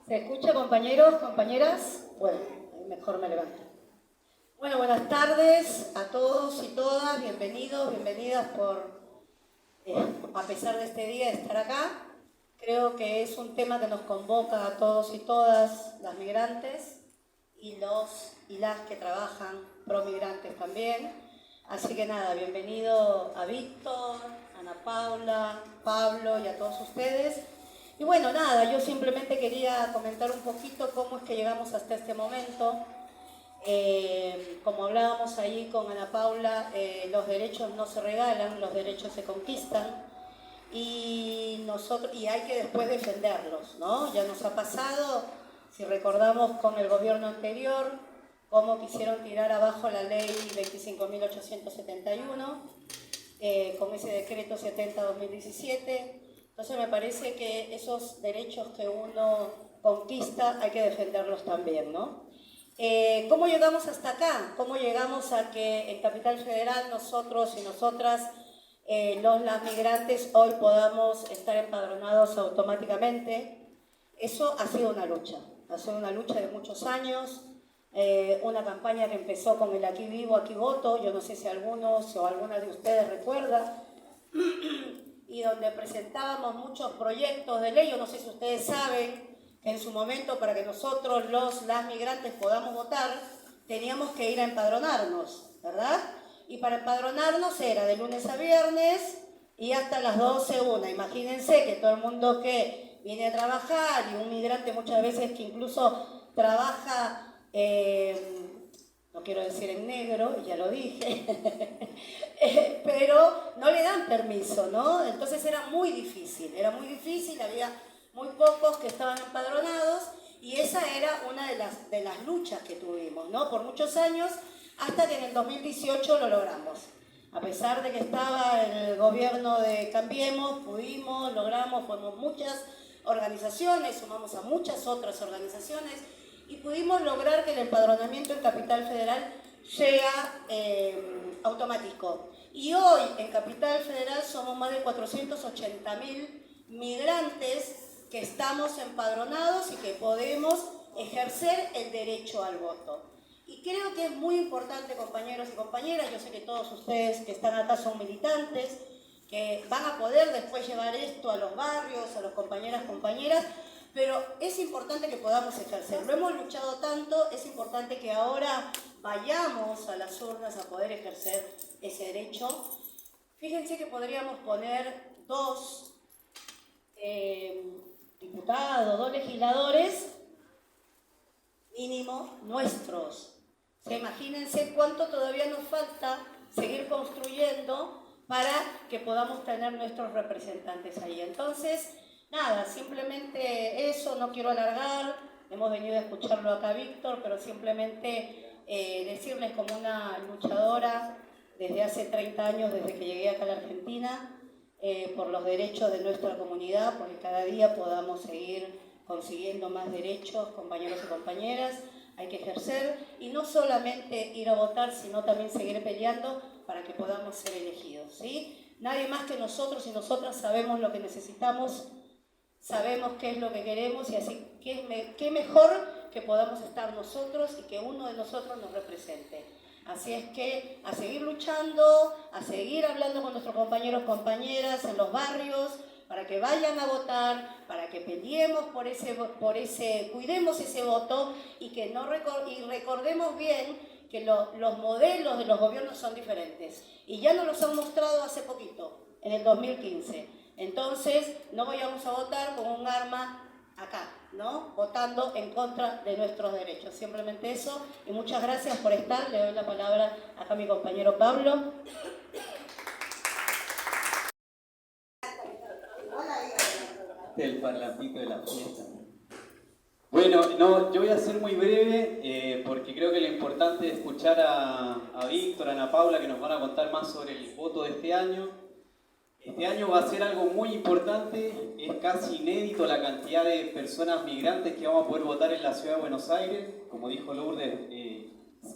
¿Se escucha, compañeros, compañeras? Bueno, mejor me levanto. Bueno, buenas tardes a todos y todas. Bienvenidos, bienvenidas a pesar de este día, estar acá. Creo que es un tema que nos convoca a todos y todas las migrantes y los y las que trabajan pro migrantes también. Así que nada, bienvenido a Víctor, Ana Paula, Pablo y a todos ustedes. Y bueno, nada, yo simplemente quería comentar un poquito cómo es que llegamos hasta este momento. Como hablábamos ahí con Ana Paula, los derechos no se regalan, los derechos se conquistan y hay que después defenderlos, ¿no? Ya nos ha pasado, si recordamos con el gobierno anterior, cómo quisieron tirar abajo la ley 25.871, con ese decreto 70-2017. Entonces me parece que esos derechos que uno conquista hay que defenderlos también, ¿no? ¿Cómo llegamos hasta acá? ¿Cómo llegamos a que en Capital Federal nosotros y nosotras, las migrantes, hoy podamos estar empadronados automáticamente? Eso ha sido una lucha de muchos años, una campaña que empezó con el Aquí Vivo, Aquí Voto, yo no sé si algunos o algunas de ustedes recuerdan, y donde presentábamos muchos proyectos de ley. Yo no sé si ustedes saben que en su momento, para que nosotros las migrantes podamos votar, teníamos que ir a empadronarnos, ¿verdad? Y para empadronarnos era de lunes a viernes y hasta las 12 una. Imagínense que todo el mundo que viene a trabajar y un migrante muchas veces que incluso trabaja, no quiero decir en negro, ya lo dije, pero no le dan permiso, ¿no? Entonces era muy difícil, había muy pocos que estaban empadronados y esa era una de las luchas que tuvimos, ¿no? Por muchos años, hasta que en el 2018 lo logramos. A pesar de que estaba el gobierno de Cambiemos, logramos, fuimos muchas organizaciones, sumamos a muchas otras organizaciones y pudimos lograr que el empadronamiento en Capital Federal sea automático. Y hoy en Capital Federal somos más de 480.000 migrantes que estamos empadronados y que podemos ejercer el derecho al voto. Y creo que es muy importante, compañeros y compañeras, yo sé que todos ustedes que están acá son militantes, que van a poder después llevar esto a los barrios, a los compañeras, pero es importante que podamos ejercer. Lo hemos luchado tanto, es importante que ahora vayamos a las urnas a poder ejercer ese derecho. Fíjense que podríamos poner dos diputados, dos legisladores mínimo nuestros. O sea, imagínense cuánto todavía nos falta seguir construyendo para que podamos tener nuestros representantes ahí. Entonces, nada, simplemente eso, no quiero alargar, hemos venido a escucharlo acá, Víctor, pero simplemente decirles como una luchadora desde hace 30 años, desde que llegué acá a la Argentina, por los derechos de nuestra comunidad, porque cada día podamos seguir consiguiendo más derechos, compañeros y compañeras. Hay que ejercer y no solamente ir a votar, sino también seguir peleando para que podamos ser elegidos, ¿sí? Nadie más que nosotros y nosotras sabemos lo que necesitamos, sabemos qué es lo que queremos y así qué mejor que podamos estar nosotros y que uno de nosotros nos represente. Así es que a seguir luchando, a seguir hablando con nuestros compañeros, compañeras en los barrios, para que vayan a votar, para que peleemos cuidemos ese voto y que recordemos bien que los modelos de los gobiernos son diferentes. Y ya nos los han mostrado hace poquito, en el 2015. Entonces, no vayamos a votar con un arma acá, ¿no? Votando en contra de nuestros derechos. Simplemente eso. Y muchas gracias por estar. Le doy la palabra acá a mi compañero Pablo. El parlantito de la fiesta. Bueno, no, yo voy a ser muy breve porque creo que lo importante es escuchar a Víctor, a Ana Paula, que nos van a contar más sobre el voto de este año. Este año va a ser algo muy importante, es casi inédito la cantidad de personas migrantes que vamos a poder votar en la ciudad de Buenos Aires. Como dijo Lourdes,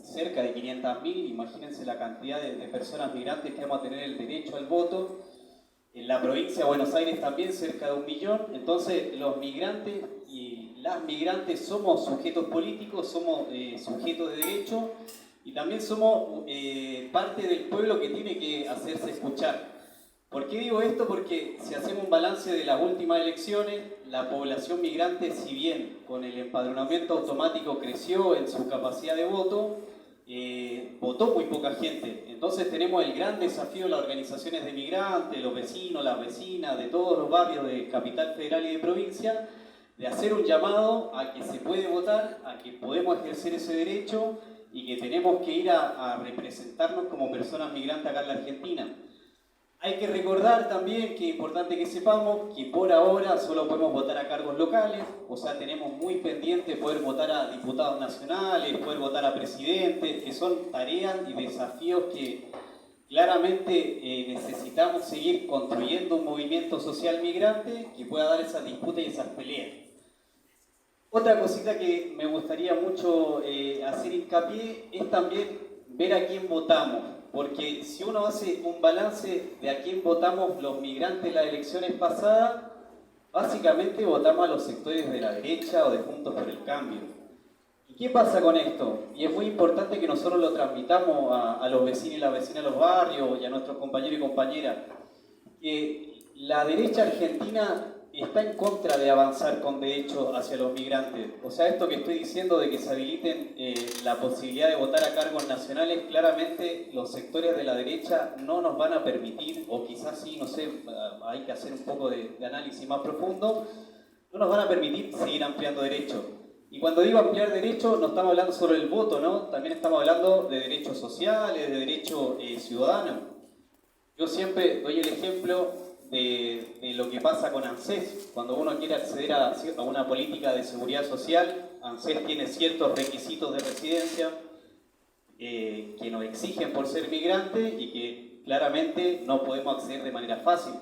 cerca de 500.000, imagínense la cantidad de personas migrantes que vamos a tener el derecho al voto. En la provincia de Buenos Aires también cerca de 1 millón. Entonces los migrantes y las migrantes somos sujetos políticos, somos sujetos de derecho y también somos parte del pueblo que tiene que hacerse escuchar. ¿Por qué digo esto? Porque si hacemos un balance de las últimas elecciones, la población migrante, si bien con el empadronamiento automático creció en su capacidad de voto, votó muy poca gente. Entonces tenemos el gran desafío de las organizaciones de migrantes, los vecinos, las vecinas de todos los barrios de Capital Federal y de provincia, de hacer un llamado a que se puede votar, a que podemos ejercer ese derecho y que tenemos que ir a representarnos como personas migrantes acá en la Argentina. Hay que recordar también que es importante que sepamos que por ahora solo podemos votar a cargos locales, o sea, tenemos muy pendiente poder votar a diputados nacionales, poder votar a presidentes, que son tareas y desafíos que claramente necesitamos seguir construyendo un movimiento social migrante que pueda dar esas disputas y esas peleas. Otra cosita que me gustaría mucho hacer hincapié es también ver a quién votamos. Porque si uno hace un balance de a quién votamos los migrantes en las elecciones pasadas, básicamente votamos a los sectores de la derecha o de Juntos por el Cambio. ¿Y qué pasa con esto? Y es muy importante que nosotros lo transmitamos a los vecinos y las vecinas de los barrios y a nuestros compañeros y compañeras, que la derecha argentina está en contra de avanzar con derechos hacia los migrantes. O sea, esto que estoy diciendo de que se habiliten la posibilidad de votar a cargos nacionales, claramente los sectores de la derecha no nos van a permitir, o quizás sí, no sé, hay que hacer un poco de análisis más profundo, no nos van a permitir seguir ampliando derechos. Y cuando digo ampliar derechos, no estamos hablando solo del voto, ¿no? También estamos hablando de derechos sociales, de derechos ciudadanos. Yo siempre doy el ejemplo de lo que pasa con ANSES. Cuando uno quiere acceder a una política de seguridad social, ANSES tiene ciertos requisitos de residencia que nos exigen por ser migrantes y que claramente no podemos acceder de manera fácil.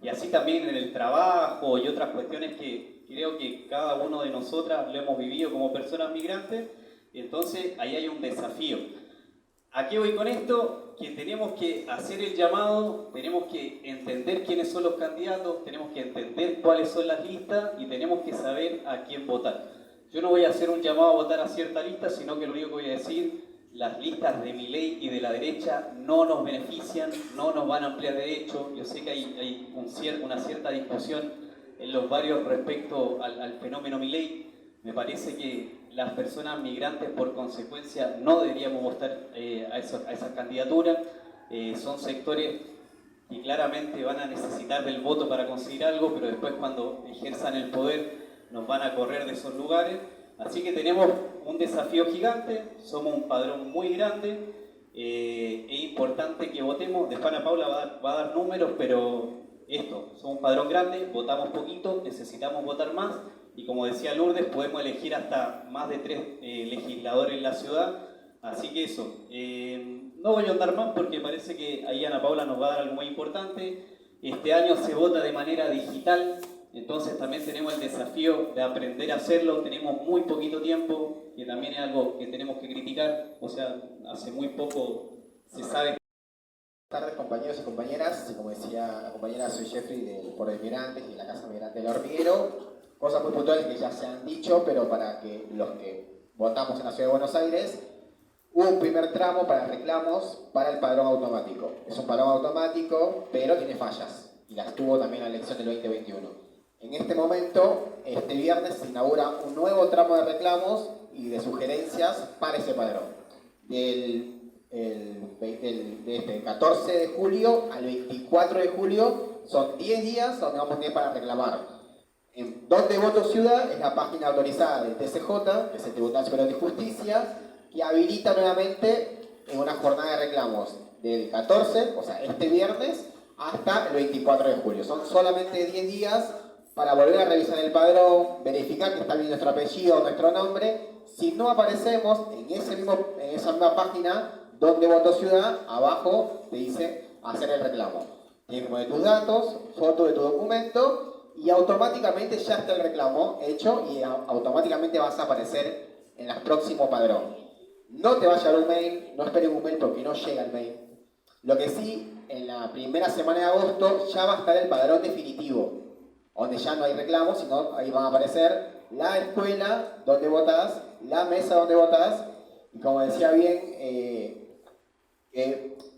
Y así también en el trabajo y otras cuestiones que creo que cada uno de nosotras lo hemos vivido como personas migrantes. Entonces ahí hay un desafío. ¿A qué voy con esto? Que tenemos que hacer el llamado, tenemos que entender quiénes son los candidatos, tenemos que entender cuáles son las listas y tenemos que saber a quién votar. Yo no voy a hacer un llamado a votar a cierta lista, sino que lo único que voy a decir, las listas de Milei y de la derecha no nos benefician, no nos van a ampliar derechos. Yo sé que hay una cierta discusión en los barrios respecto al fenómeno Milei. Me parece que las personas migrantes, por consecuencia, no deberíamos votar a esa candidatura. Son sectores que claramente van a necesitar del voto para conseguir algo, pero después cuando ejerzan el poder nos van a correr de esos lugares. Así que tenemos un desafío gigante, somos un padrón muy grande, es importante que votemos. Después Ana Paula va a dar números, pero somos un padrón grande, votamos poquito, necesitamos votar más. Y como decía Lourdes, podemos elegir hasta más de 3 legisladores en la ciudad. Así que eso. No voy a andar más porque parece que ahí Ana Paula nos va a dar algo muy importante. Este año se vota de manera digital, entonces también tenemos el desafío de aprender a hacerlo. Tenemos muy poquito tiempo, que también es algo que tenemos que criticar. O sea, hace muy poco se sabe. Buenas tardes, compañeros y compañeras. Como decía la compañera, soy Jeffrey del Foro de Migrantes y de la Casa Migrante del Hormiguero. Cosas muy puntuales que ya se han dicho, pero para que los que votamos en la Ciudad de Buenos Aires, hubo un primer tramo para reclamos para el padrón automático. Es un padrón automático, pero tiene fallas, y las tuvo también la elección del 2021. En este momento, este viernes, se inaugura un nuevo tramo de reclamos y de sugerencias para ese padrón. Del 14 de julio al 24 de julio son 10 días donde vamos a tener para reclamar. En Donde Voto Ciudad es la página autorizada del TCJ, que es el Tribunal Superior de Justicia, que habilita nuevamente en una jornada de reclamos del 14, o sea, este viernes, hasta el 24 de julio. Son solamente 10 días para volver a revisar el padrón, verificar que está bien nuestro apellido o nuestro nombre. Si no aparecemos en esa misma página, Donde Voto Ciudad, abajo te dice hacer el reclamo. Tienes que poner tus datos, foto de tu documento, y automáticamente ya está el reclamo hecho y automáticamente vas a aparecer en el próximo padrón. No te va a llegar un mail, no esperes un mail porque no llega el mail. Lo que sí, en la primera semana de agosto ya va a estar el padrón definitivo, donde ya no hay reclamos, sino ahí van a aparecer la escuela donde votás, la mesa donde votás, y como decía bien,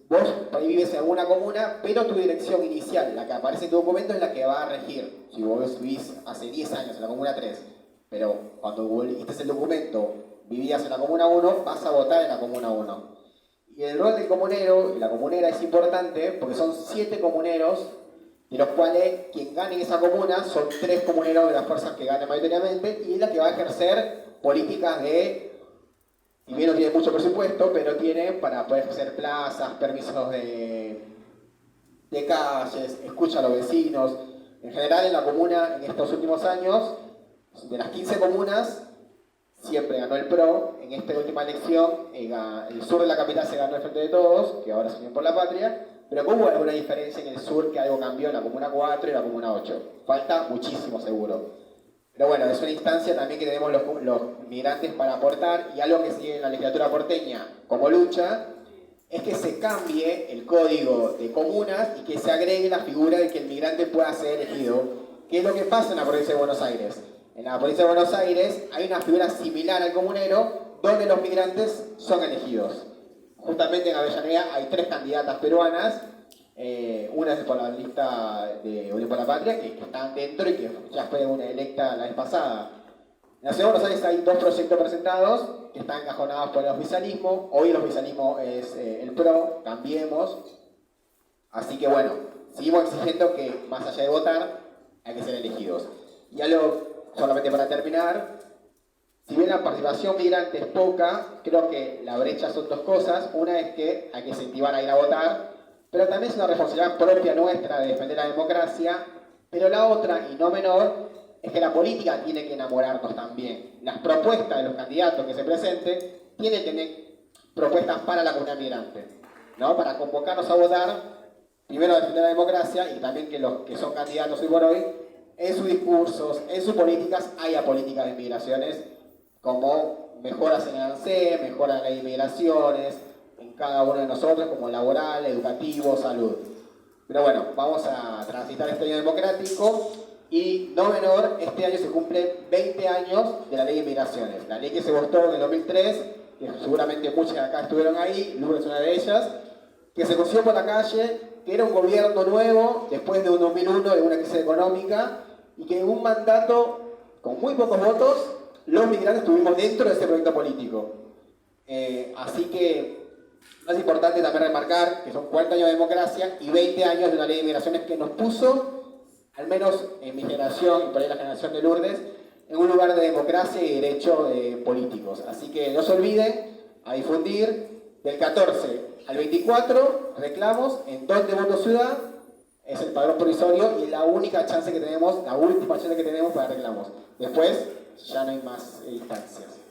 vos ahí vives en alguna comuna, pero tu dirección inicial, la que aparece en tu documento, es la que va a regir. Si vos vivís hace 10 años en la comuna 3, pero cuando volviste el documento vivías en la comuna 1, vas a votar en la comuna 1. Y el rol del comunero y la comunera es importante porque son 7 comuneros, de los cuales quien gane en esa comuna son 3 comuneros de las fuerzas que ganen mayoritariamente, y es la que va a ejercer políticas de, si bien no tiene mucho presupuesto, pero tiene para poder hacer plazas, permisos de calles, escucha a los vecinos. En general en la comuna en estos últimos años, de las 15 comunas, siempre ganó el PRO. En esta última elección, el sur de la capital se ganó el Frente de Todos, que ahora se Unión por la Patria, pero hubo alguna diferencia en el sur, que algo cambió en la comuna 4 y la comuna 8. Falta muchísimo seguro. Pero bueno, es una instancia también que tenemos los migrantes para aportar, y algo que sigue en la legislatura porteña como lucha es que se cambie el código de comunas y que se agregue la figura de que el migrante pueda ser elegido, que es lo que pasa en la provincia de Buenos Aires. En la provincia de Buenos Aires hay una figura similar al comunero, donde los migrantes son elegidos. Justamente en Avellaneda hay 3 candidatas peruanas, una es por la lista de Unión por la Patria, que están dentro y que ya fue una electa la vez pasada. En la ciudad de Buenos Aires hay 2 proyectos presentados que están encajonados por el oficialismo. Hoy el oficialismo es el PRO, Cambiemos. Así que bueno, seguimos exigiendo que más allá de votar, hay que ser elegidos. Y algo, solamente para terminar, si bien la participación migrante es poca, creo que la brecha son 2 cosas. Una es que hay que incentivar a ir a votar, pero también es una responsabilidad propia nuestra de defender la democracia. Pero la otra, y no menor, es que la política tiene que enamorarnos también. Las propuestas de los candidatos que se presenten tienen que tener propuestas para la comunidad migrante, ¿no? Para convocarnos a votar, primero a defender la democracia, y también que los que son candidatos hoy por hoy, en sus discursos, en sus políticas, haya políticas de migraciones, como mejoras en el ANSE, mejoras en las inmigraciones, en cada uno de nosotros, como laboral, educativo, salud. Pero bueno, vamos a transitar este año democrático, y no menor, este año se cumplen 20 años de la ley de inmigraciones. La ley que se votó en el 2003, que seguramente muchos de acá estuvieron ahí, Lourdes es una de ellas, que se consiguió por la calle, que era un gobierno nuevo, después de un 2001, de una crisis económica, y que en un mandato con muy pocos votos, los migrantes estuvimos dentro de ese proyecto político. Así que es importante también remarcar que son 40 años de democracia y 20 años de una ley de inmigraciones que nos puso, al menos en mi generación y por ahí la generación de Lourdes, en un lugar de democracia y derecho políticos. Así que no se olviden a difundir. Del 14 al 24 reclamos en Donde Voto Ciudad, es el padrón provisorio y es la única chance que tenemos, la última chance que tenemos para reclamos. Después ya no hay más instancias.